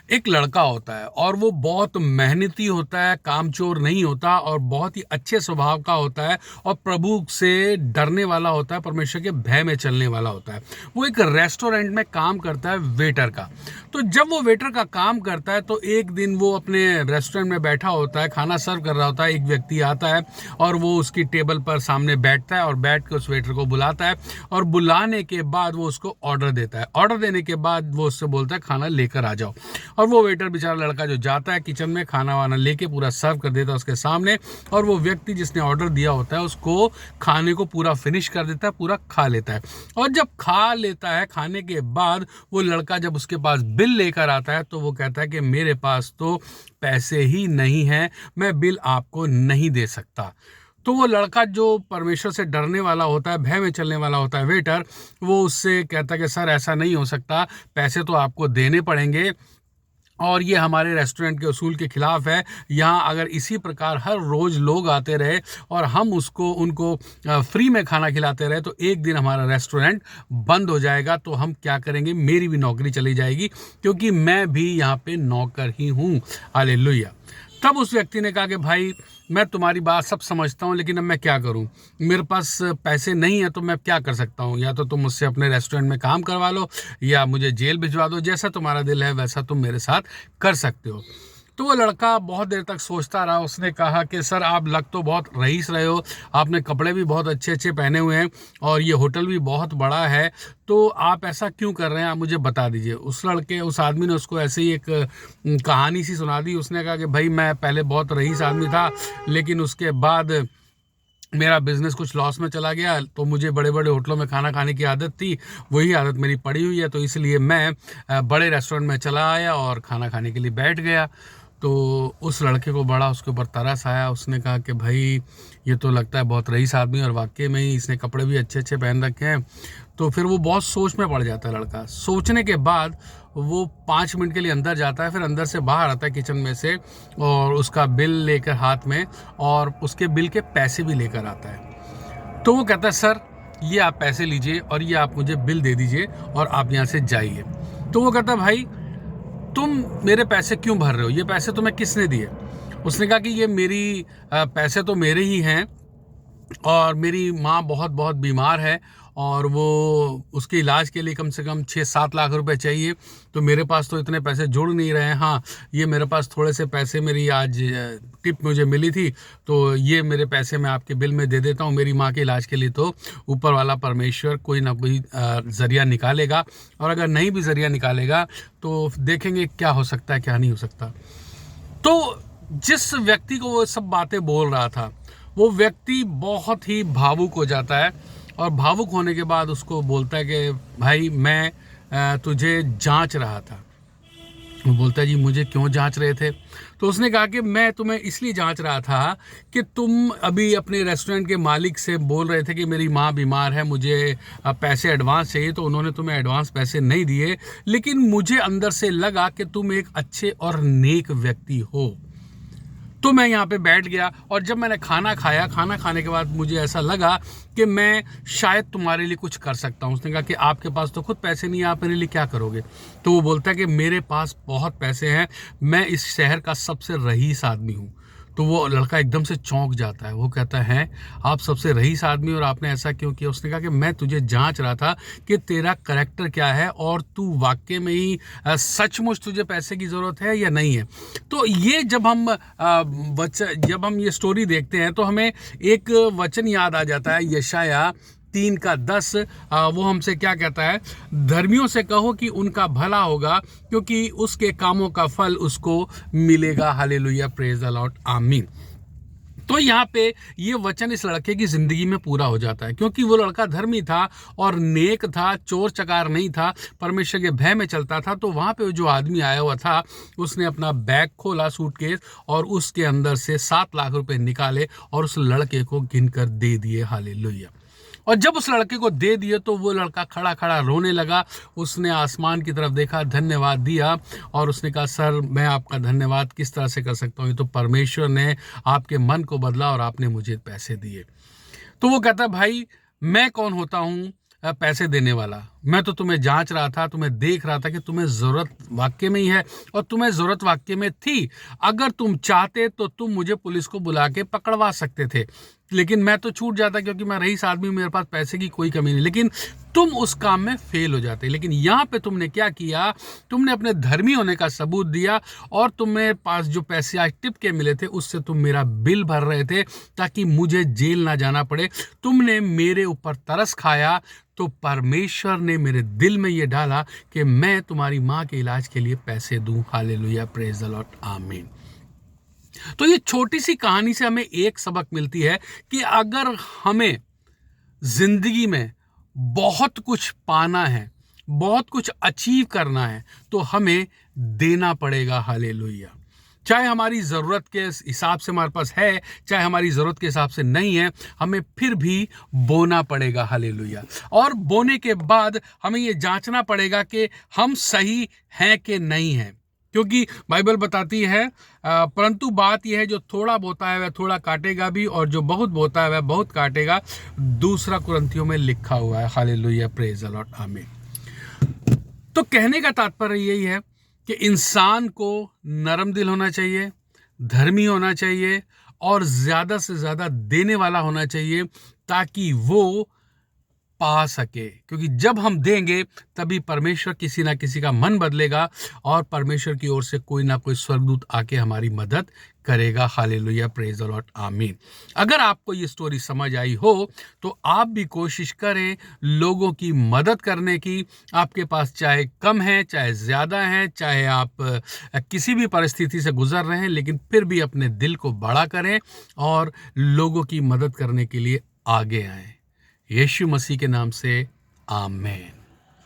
एक लड़का होता है और वो बहुत मेहनती होता है, कामचोर नहीं होता और बहुत ही अच्छे स्वभाव का होता है और प्रभु से डरने वाला होता है, परमेश्वर के भय में चलने वाला होता है। वो एक रेस्टोरेंट में काम करता है वेटर का। तो जब वो वेटर का काम करता है तो एक दिन वो अपने रेस्टोरेंट में बैठा होता है, खाना सर्व कर रहा होता है। एक व्यक्ति आता है और वो उसकी टेबल पर सामने बैठता है और बैठ के उस वेटर को बुलाता है और बुलाने के बाद वो उसको ऑर्डर देता है। ऑर्डर देने के बाद वो उससे बोलता है खाना लेकर आ जाओ। और वो वेटर बेचारा लड़का जो जाता है किचन में, खाना वाना लेके पूरा सर्व कर देता है उसके सामने। और वो व्यक्ति जिसने ऑर्डर दिया होता है उसको खाने को पूरा फिनिश कर देता है, पूरा खा लेता है। और जब खा लेता है, खाने के बाद वो लड़का जब उसके पास बिल लेकर आता है तो वो कहता है कि मेरे पास तो पैसे ही नहीं हैं, मैं बिल आपको नहीं दे सकता। तो वो लड़का जो परमेश्वर से डरने वाला होता है, भय में चलने वाला होता है वेटर, वो उससे कहता है कि सर ऐसा नहीं हो सकता, पैसे तो आपको देने पड़ेंगे और ये हमारे रेस्टोरेंट के उसूल के खिलाफ है। यहाँ अगर इसी प्रकार हर रोज़ लोग आते रहे और हम उनको फ्री में खाना खिलाते रहे तो एक दिन हमारा रेस्टोरेंट बंद हो जाएगा। तो हम क्या करेंगे, मेरी भी नौकरी चली जाएगी क्योंकि मैं भी यहाँ पे नौकर ही हूँ। हालेलुया। तब उस व्यक्ति ने कहा कि भाई मैं तुम्हारी बात सब समझता हूँ, लेकिन अब मैं क्या करूँ, मेरे पास पैसे नहीं है तो मैं क्या कर सकता हूँ। या तो तुम मुझसे अपने रेस्टोरेंट में काम करवा लो या मुझे जेल भिजवा दो, जैसा तुम्हारा दिल है वैसा तुम मेरे साथ कर सकते हो। तो वो लड़का बहुत देर तक सोचता रहा। उसने कहा कि सर आप लग तो बहुत रईस रहे हो, आपने कपड़े भी बहुत अच्छे अच्छे पहने हुए हैं और ये होटल भी बहुत बड़ा है, तो आप ऐसा क्यों कर रहे हैं, आप मुझे बता दीजिए। उस आदमी ने उसको ऐसे ही एक कहानी सी सुना दी। उसने कहा कि भाई मैं पहले बहुत रईस आदमी था, लेकिन उसके बाद मेरा बिजनेस कुछ लॉस में चला गया, तो मुझे बड़े बड़े होटलों में खाना खाने की आदत थी, वही आदत मेरी पड़ी हुई है, तो इसलिए मैं बड़े रेस्टोरेंट में चला आया और खाना खाने के लिए बैठ गया। तो उस लड़के को बड़ा उसके ऊपर तरस आया। उसने कहा कि भाई ये तो लगता है बहुत रईस आदमी और वाकई में ही इसने कपड़े भी अच्छे अच्छे पहन रखे हैं। तो फिर वो बहुत सोच में पड़ जाता है लड़का। सोचने के बाद वो 5 मिनट के लिए अंदर जाता है, फिर अंदर से बाहर आता है किचन में से और उसका बिल लेकर हाथ में और उसके बिल के पैसे भी लेकर आता है। तो वो कहता है सर ये आप पैसे लीजिए और ये आप मुझे बिल दे दीजिए और आप यहाँ से जाइए। तो वो कहता है भाई तुम मेरे पैसे क्यों भर रहे हो, ये पैसे तुम्हें किसने दिए। उसने कहा कि ये मेरी पैसे तो मेरे ही हैं और मेरी माँ बहुत बहुत बीमार है और वो उसके इलाज के लिए कम से कम 6-7 लाख रुपए चाहिए, तो मेरे पास तो इतने पैसे जुड़ नहीं रहे हैं। हाँ, ये मेरे पास थोड़े से पैसे, मेरी आज टिप मुझे मिली थी, तो ये मेरे पैसे मैं आपके बिल में दे देता हूँ। मेरी माँ के इलाज के लिए तो ऊपर वाला परमेश्वर कोई ना कोई ज़रिया निकालेगा, और अगर नहीं भी ज़रिया निकालेगा तो देखेंगे क्या हो सकता है क्या नहीं हो सकता। तो जिस व्यक्ति को वो सब बातें बोल रहा था, वो व्यक्ति बहुत ही भावुक हो जाता है और भावुक होने के बाद उसको बोलता है कि भाई मैं तुझे जांच रहा था। वो बोलता है जी मुझे क्यों जांच रहे थे। तो उसने कहा कि मैं तुम्हें इसलिए जांच रहा था कि तुम अभी अपने रेस्टोरेंट के मालिक से बोल रहे थे कि मेरी माँ बीमार है, मुझे पैसे एडवांस चाहिए, तो उन्होंने तुम्हें एडवांस पैसे नहीं दिए। लेकिन मुझे अंदर से लगा कि तुम एक अच्छे और नेक व्यक्ति हो, तो मैं यहाँ पे बैठ गया और जब मैंने खाना खाया, खाना खाने के बाद मुझे ऐसा लगा कि मैं शायद तुम्हारे लिए कुछ कर सकता हूँ। उसने कहा कि आपके पास तो खुद पैसे नहीं है, आप मेरे लिए क्या करोगे। तो वो बोलता है कि मेरे पास बहुत पैसे हैं, मैं इस शहर का सबसे रईस आदमी हूँ। तो वो लड़का एकदम से चौंक जाता है। वो कहता है आप सबसे रईस आदमी और आपने ऐसा क्यों किया। उसने कहा कि मैं तुझे जांच रहा था कि तेरा करैक्टर क्या है और तू वाकई में ही सचमुच तुझे पैसे की ज़रूरत है या नहीं है। तो ये जब हम ये स्टोरी देखते हैं तो हमें एक वचन याद आ जाता है, यशाया 3:10। वो हमसे क्या कहता है, धर्मियों से कहो कि उनका भला होगा क्योंकि उसके कामों का फल उसको मिलेगा। हालेलुया, प्रेज द लॉर्ड, आमीन। तो यहाँ पे ये वचन इस लड़के की जिंदगी में पूरा हो जाता है क्योंकि वो लड़का धर्मी था और नेक था, चोर चकार नहीं था, परमेश्वर के भय में चलता था। तो वहाँ पे जो आदमी आया हुआ था उसने अपना बैग खोला, सूटकेस, और उसके अंदर से 7 लाख रुपए निकाले और उस लड़के को गिन कर दे दिए। हालेलुया। और जब उस लड़के को दे दिए तो वो लड़का खड़ा खड़ा रोने लगा। उसने आसमान की तरफ देखा, धन्यवाद दिया और उसने कहा सर मैं आपका धन्यवाद किस तरह से कर सकता हूँ, ये तो परमेश्वर ने आपके मन को बदला और आपने मुझे पैसे दिए। तो वो कहता भाई मैं कौन होता हूँ पैसे देने वाला, मैं तो तुम्हें जांच रहा था, तुम्हें देख रहा था कि तुम्हें ज़रूरत वाकई में ही है, और तुम्हें ज़रूरत वाकई में थी। अगर तुम चाहते तो तुम मुझे पुलिस को बुला के पकड़वा सकते थे, लेकिन मैं तो छूट जाता क्योंकि मैं रईस आदमी, मेरे पास पैसे की कोई कमी नहीं। लेकिन तुम उस काम में फेल हो जाते। लेकिन यहाँ पे तुमने क्या किया, तुमने अपने धर्मी होने का सबूत दिया, और तुम्हारे पास जो पैसे आज टिप के मिले थे उससे तुम मेरा बिल भर रहे थे ताकि मुझे जेल ना जाना पड़े। तुमने मेरे ऊपर तरस खाया, तो परमेश्वर ने मेरे दिल में ये डाला कि मैं तुम्हारी माँ के इलाज के लिए पैसे दूं। हालेलुया, प्रेज द लॉर्ड, आमीन। तो ये छोटी सी कहानी से हमें एक सबक मिलती है कि अगर हमें जिंदगी में बहुत कुछ पाना है, बहुत कुछ अचीव करना है, तो हमें देना पड़ेगा। हालेलुया। चाहे हमारी ज़रूरत के हिसाब से हमारे पास है, चाहे हमारी ज़रूरत के हिसाब से नहीं है, हमें फिर भी बोना पड़ेगा। हालेलुया। और बोने के बाद हमें ये जांचना पड़ेगा कि हम सही हैं कि नहीं हैं, क्योंकि बाइबल बताती है परंतु बात यह है, जो थोड़ा बोता है वह थोड़ा काटेगा भी, और जो बहुत बोता है वह बहुत काटेगा। दूसरा कुरिन्थियों में लिखा हुआ है। हालेलुया, प्रेज द लॉर्ड, आमीन। तो कहने का तात्पर्य यही है कि इंसान को नरम दिल होना चाहिए, धर्मी होना चाहिए, और ज्यादा से ज्यादा देने वाला होना चाहिए, ताकि वो पा सके। क्योंकि जब हम देंगे तभी परमेश्वर किसी ना किसी का मन बदलेगा, और परमेश्वर की ओर से कोई ना कोई स्वर्गदूत आके हमारी मदद करेगा। हालेलुया, प्रेज द लॉर्ड, आमीन। अगर आपको ये स्टोरी समझ आई हो तो आप भी कोशिश करें लोगों की मदद करने की। आपके पास चाहे कम है, चाहे ज्यादा है, चाहे आप किसी भी परिस्थिति से गुजर रहे हैं, लेकिन फिर भी अपने दिल को बड़ा करें और लोगों की मदद करने के लिए आगे आएं। यीशु मसीह के नाम से, आमेन।